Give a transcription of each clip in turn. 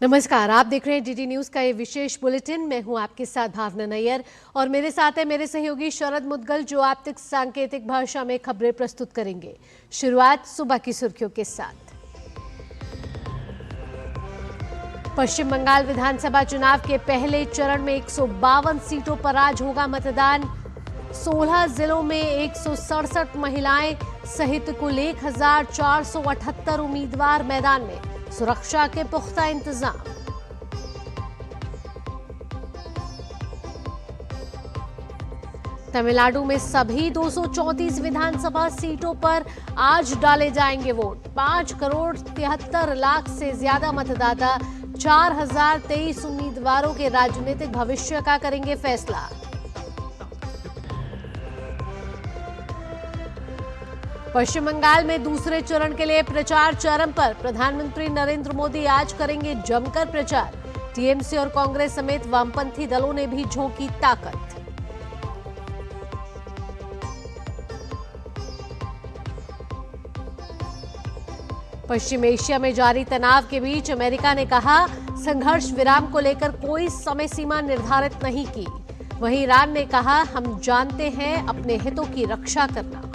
नमस्कार, आप देख रहे हैं डीडी न्यूज का ये विशेष बुलेटिन। मैं हूं आपके साथ भावना नैयर और मेरे साथ है मेरे सहयोगी शरद मुदगल, जो आप तक सांकेतिक भाषा में खबरें प्रस्तुत करेंगे। शुरुआत सुबह की सुर्खियों के साथ। पश्चिम बंगाल विधानसभा चुनाव के पहले चरण में 152 सीटों पर आज होगा मतदान। 16 जिलों में 167 महिलाएं सहित कुल 1478 उम्मीदवार मैदान में। सुरक्षा के पुख्ता इंतजाम। तमिलनाडु में सभी 234 विधानसभा सीटों पर आज डाले जाएंगे वोट। 5 करोड़ 73 लाख से ज्यादा मतदाता 4023 उम्मीदवारों के राजनीतिक भविष्य का करेंगे फैसला। पश्चिम बंगाल में दूसरे चरण के लिए प्रचार चरम पर। प्रधानमंत्री नरेंद्र मोदी आज करेंगे जमकर प्रचार। टीएमसी और कांग्रेस समेत वामपंथी दलों ने भी झोंकी ताकत। पश्चिम एशिया में जारी तनाव के बीच अमेरिका ने कहा संघर्ष विराम को लेकर कोई समय सीमा निर्धारित नहीं की। वहीं ईरान ने कहा हम जानते हैं अपने हितों की रक्षा करना।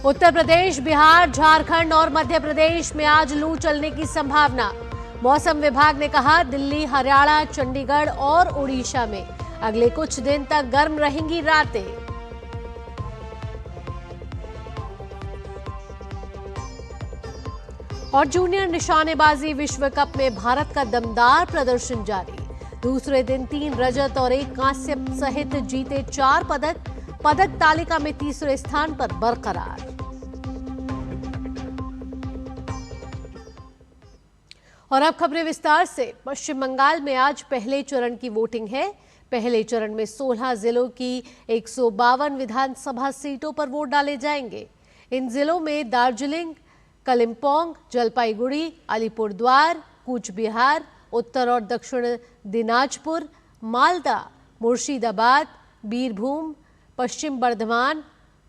उत्तर प्रदेश, बिहार, झारखंड और मध्य प्रदेश में आज लू चलने की संभावना। मौसम विभाग ने कहा दिल्ली, हरियाणा, चंडीगढ़ और ओडिशा में अगले कुछ दिन तक गर्म रहेंगी रातें। और जूनियर निशानेबाजी विश्व कप में भारत का दमदार प्रदर्शन जारी। दूसरे दिन 3 रजत और 1 कांस्य सहित जीते 4 पदक। पदक तालिका में तीसरे स्थान पर बरकरार। और अब खबरें विस्तार से। पश्चिम बंगाल में आज पहले चरण की वोटिंग है। पहले चरण में 16 जिलों की 152 विधानसभा सीटों पर वोट डाले जाएंगे। इन जिलों में दार्जिलिंग, कलिम्पोंग, जलपाईगुड़ी, अलीपुरद्वार, कूच बिहार, उत्तर और दक्षिण दिनाजपुर, मालदा, मुर्शिदाबाद, बीरभूम, पश्चिम बर्धमान,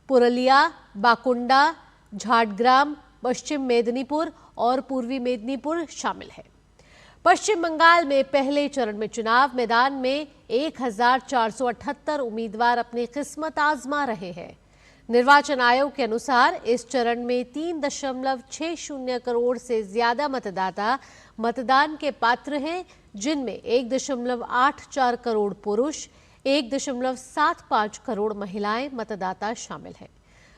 पुरुलिया, बाकुंडा, झाड़ग्राम, पश्चिम मेदिनीपुर और पूर्वी मेदिनीपुर शामिल है। पश्चिम बंगाल में पहले चरण में चुनाव मैदान में 1478 उम्मीदवार अपनी किस्मत आजमा रहे हैं। निर्वाचन आयोग के अनुसार इस चरण में 3.60 करोड़ से ज्यादा मतदाता मतदान के पात्र हैं, जिनमें 1.84 करोड़ पुरुष, 1.75 करोड़ महिलाएं मतदाता शामिल हैं।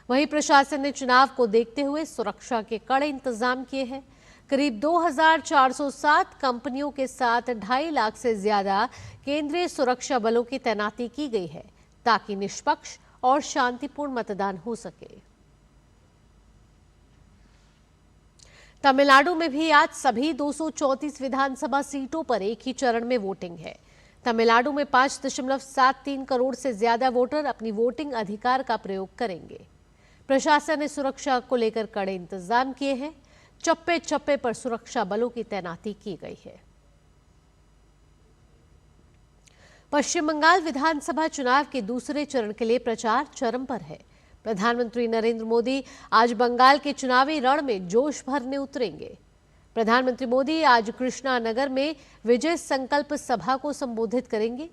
वहीं प्रशासन ने चुनाव को देखते हुए सुरक्षा के कड़े इंतजाम किए हैं। करीब 2407 कंपनियों के साथ 2.5 लाख से ज्यादा केंद्रीय सुरक्षा बलों की तैनाती की गई है, ताकि निष्पक्ष और शांतिपूर्ण मतदान हो सके। तमिलनाडु में भी आज सभी 234 विधानसभा सीटों पर एक ही चरण में वोटिंग है। तमिलनाडु में 5.73 करोड़ से ज्यादा वोटर अपनी वोटिंग अधिकार का प्रयोग करेंगे। प्रशासन ने सुरक्षा को लेकर कड़े इंतजाम किए हैं। चप्पे चप्पे पर सुरक्षा बलों की तैनाती की गई है। पश्चिम बंगाल विधानसभा चुनाव के दूसरे चरण के लिए प्रचार चरम पर है। प्रधानमंत्री नरेंद्र मोदी आज बंगाल के चुनावी रण में जोश भरने उतरेंगे। प्रधानमंत्री मोदी आज कृष्णा नगर में विजय संकल्प सभा को संबोधित करेंगे।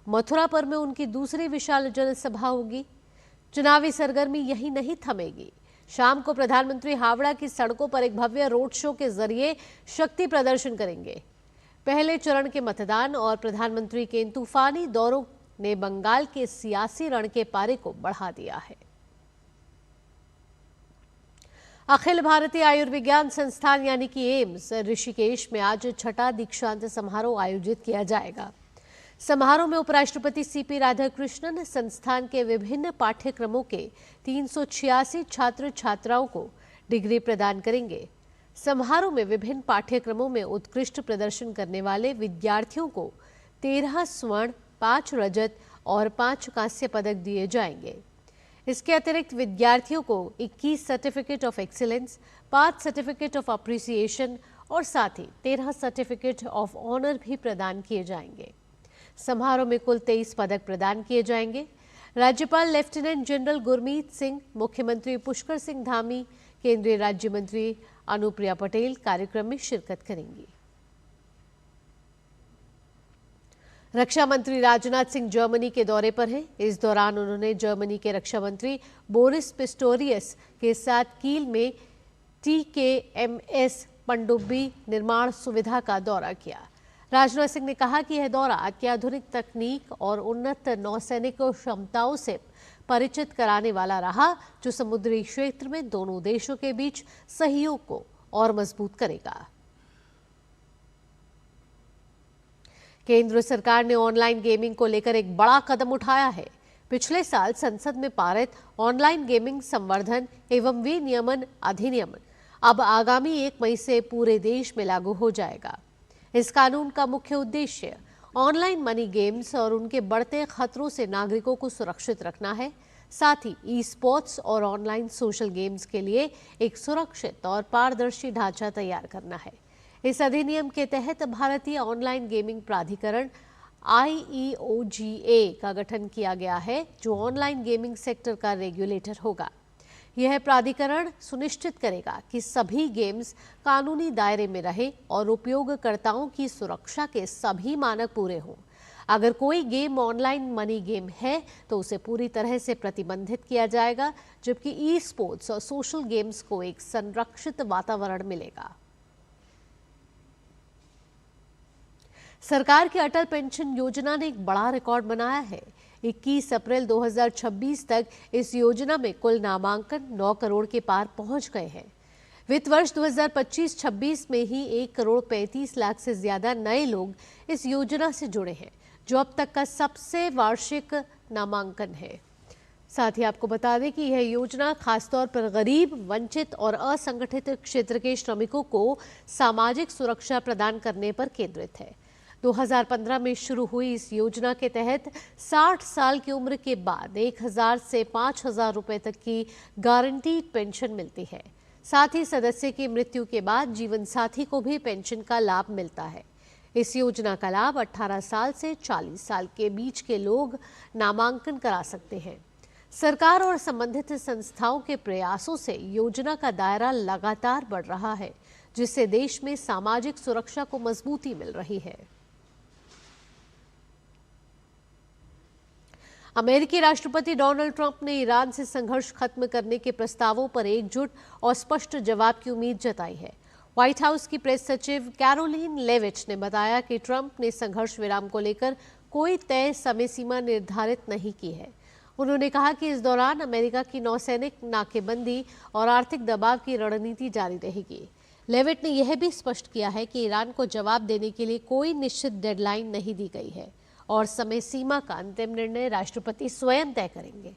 मथुरापुर में उनकी दूसरी विशाल जनसभा होगी। चुनावी सरगर्मी यही नहीं थमेगी। शाम को प्रधानमंत्री हावड़ा की सड़कों पर एक भव्य रोड शो के जरिए शक्ति प्रदर्शन करेंगे। पहले चरण के मतदान और प्रधानमंत्री के इन तूफानी दौरों ने बंगाल के सियासी रण के पारे को बढ़ा दिया है। अखिल भारतीय आयुर्विज्ञान संस्थान यानी कि एम्स ऋषिकेश में आज 6ठा दीक्षांत समारोह आयोजित किया जाएगा। समारोह में उपराष्ट्रपति सीपी राधाकृष्णन संस्थान के विभिन्न पाठ्यक्रमों के 386 छात्र छात्राओं को डिग्री प्रदान करेंगे। समारोह में विभिन्न पाठ्यक्रमों में उत्कृष्ट प्रदर्शन करने वाले विद्यार्थियों को 13 स्वर्ण, 5 रजत और 5 कांस्य पदक दिए जाएंगे। इसके अतिरिक्त विद्यार्थियों को 21 certificate of excellence, 5 certificate of appreciation और साथ ही 13 सर्टिफिकेट ऑफ ऑनर भी प्रदान किए जाएंगे। समारोह में कुल 23 पदक प्रदान किए जाएंगे। राज्यपाल लेफ्टिनेंट जनरल गुरमीत सिंह, मुख्यमंत्री पुष्कर सिंह धामी, केंद्रीय राज्य मंत्री अनुप्रिया पटेल कार्यक्रम में शिरकत करेंगी। रक्षा मंत्री राजनाथ सिंह जर्मनी के दौरे पर हैं। इस दौरान उन्होंने जर्मनी के रक्षा मंत्री बोरिस पिस्टोरियस के साथ कील में TKMS पनडुब्बी निर्माण सुविधा का दौरा किया। राजनाथ सिंह ने कहा कि यह दौरा अत्याधुनिक तकनीक और उन्नत नौसैनिक क्षमताओं से परिचित कराने वाला रहा, जो समुद्री क्षेत्र में दोनों देशों के बीच सहयोग को और मजबूत करेगा। केंद्र सरकार ने ऑनलाइन गेमिंग को लेकर एक बड़ा कदम उठाया है। पिछले साल संसद में पारित ऑनलाइन गेमिंग संवर्धन एवं विनियमन अधिनियम अब आगामी 1 मई से पूरे देश में लागू हो जाएगा। इस कानून का मुख्य उद्देश्य ऑनलाइन मनी गेम्स और उनके बढ़ते खतरों से नागरिकों को सुरक्षित रखना है। साथ ही ई स्पोर्ट्स और ऑनलाइन सोशल गेम्स के लिए एक सुरक्षित और पारदर्शी ढांचा तैयार करना है। इस अधिनियम के तहत भारतीय ऑनलाइन गेमिंग प्राधिकरण IEOGA का गठन किया गया है, जो ऑनलाइन गेमिंग सेक्टर का रेगुलेटर होगा। यह प्राधिकरण सुनिश्चित करेगा कि सभी गेम्स कानूनी दायरे में रहे और उपयोगकर्ताओं की सुरक्षा के सभी मानक पूरे हों। अगर कोई गेम ऑनलाइन मनी गेम है तो उसे पूरी तरह से प्रतिबंधित किया जाएगा, जबकि ई स्पोर्ट्स और सोशल गेम्स को एक संरक्षित वातावरण मिलेगा। सरकार की अटल पेंशन योजना ने एक बड़ा रिकॉर्ड बनाया है। 21 अप्रैल 2026 तक इस योजना में कुल नामांकन 9 करोड़ के पार पहुंच गए हैं। वित्त वर्ष 2025-26 में ही 1 करोड़ 35 लाख से ज्यादा नए लोग इस योजना से जुड़े हैं, जो अब तक का सबसे वार्षिक नामांकन है। साथ ही आपको बता दें कि यह योजना खासतौर पर गरीब, वंचित और असंगठित क्षेत्र के श्रमिकों को सामाजिक सुरक्षा प्रदान करने पर केंद्रित है। 2015 में शुरू हुई इस योजना के तहत 60 साल की उम्र के बाद 1000 से 5000 रुपए तक की गारंटीड पेंशन मिलती है। साथ ही सदस्य की मृत्यु के बाद जीवन साथी को भी पेंशन का लाभ मिलता है। इस योजना का लाभ 18 साल से 40 साल के बीच के लोग नामांकन करा सकते हैं। सरकार और संबंधित संस्थाओं के प्रयासों से योजना का दायरा लगातार बढ़ रहा है, जिससे देश में सामाजिक सुरक्षा को मजबूती मिल रही है। अमेरिकी राष्ट्रपति डोनाल्ड ट्रंप ने ईरान से संघर्ष खत्म करने के प्रस्तावों पर एकजुट और स्पष्ट जवाब की उम्मीद जताई है। व्हाइट हाउस की प्रेस सचिव कैरोलिन लेविट ने बताया कि ट्रंप ने संघर्ष विराम को लेकर कोई तय समय सीमा निर्धारित नहीं की है। उन्होंने कहा कि इस दौरान अमेरिका की नौसैनिक नाकेबंदी और आर्थिक दबाव की रणनीति जारी रहेगी। लेविट ने यह भी स्पष्ट किया है कि ईरान को जवाब देने के लिए कोई निश्चित डेडलाइन नहीं दी गई है और समय सीमा का अंतिम निर्णय राष्ट्रपति स्वयं तय करेंगे।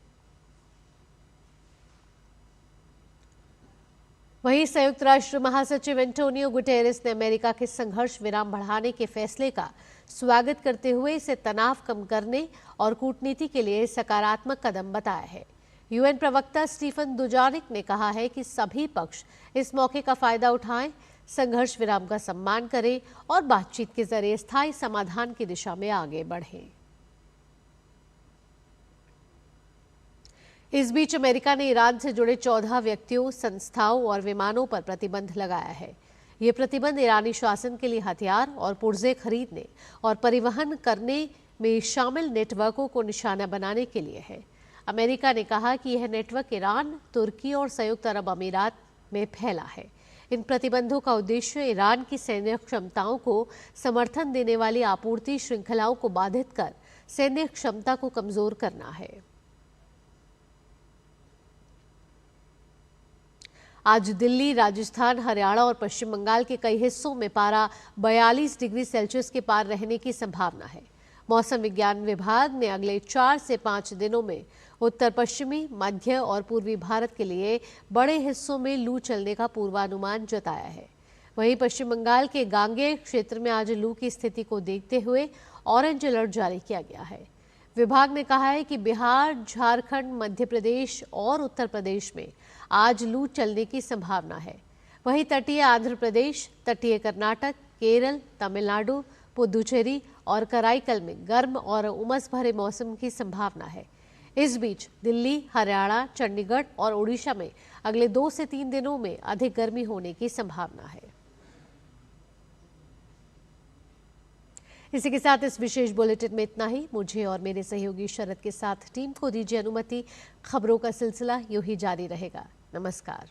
वहीं संयुक्त राष्ट्र महासचिव एंटोनियो गुटेरेस ने अमेरिका के संघर्ष विराम बढ़ाने के फैसले का स्वागत करते हुए इसे तनाव कम करने और कूटनीति के लिए सकारात्मक कदम बताया है। यूएन प्रवक्ता स्टीफन दुजारिक ने कहा है कि सभी पक्ष इस मौके का फायदा उठाएं, संघर्ष विराम का सम्मान करें और बातचीत के जरिए स्थायी समाधान की दिशा में आगे बढ़ें। इस बीच अमेरिका ने ईरान से जुड़े 14 व्यक्तियों, संस्थाओं और विमानों पर प्रतिबंध लगाया है। ये प्रतिबंध ईरानी शासन के लिए हथियार और पुर्जे खरीदने और परिवहन करने में शामिल नेटवर्कों को निशाना बनाने के लिए है। अमेरिका ने कहा कि यह नेटवर्क ईरान, तुर्की और संयुक्त अरब अमीरात में फैला है। इन प्रतिबंधों का उद्देश्य ईरान की सैन्य क्षमताओं को समर्थन देने वाली आपूर्ति श्रृंखलाओं को बाधित कर सैन्य क्षमता को कमजोर करना है। आज दिल्ली, राजस्थान, हरियाणा और पश्चिम बंगाल के कई हिस्सों में पारा 42 डिग्री सेल्सियस के पार रहने की संभावना है। मौसम विज्ञान विभाग ने अगले 4 से 5 दिनों में उत्तर पश्चिमी, मध्य और पूर्वी भारत के लिए बड़े हिस्सों में लू चलने का पूर्वानुमान जताया है। वहीं पश्चिम बंगाल के गांगेय क्षेत्र में आज लू की स्थिति को देखते हुए ऑरेंज अलर्ट जारी किया गया है। विभाग ने कहा है कि बिहार, झारखंड, मध्य प्रदेश और उत्तर प्रदेश में आज लू चलने की संभावना है। वहीं तटीय आंध्र प्रदेश, तटीय कर्नाटक, केरल, तमिलनाडु, पुदुचेरी और कराईकल में गर्म और उमस भरे मौसम की संभावना है। इस बीच दिल्ली, हरियाणा, चंडीगढ़ और ओडिशा में अगले 2 से 3 दिनों में अधिक गर्मी होने की संभावना है। इसी के साथ इस विशेष बुलेटिन में इतना ही। मुझे और मेरे सहयोगी शरद के साथ टीम को दीजिए अनुमति। खबरों का सिलसिला यूं ही जारी रहेगा। नमस्कार।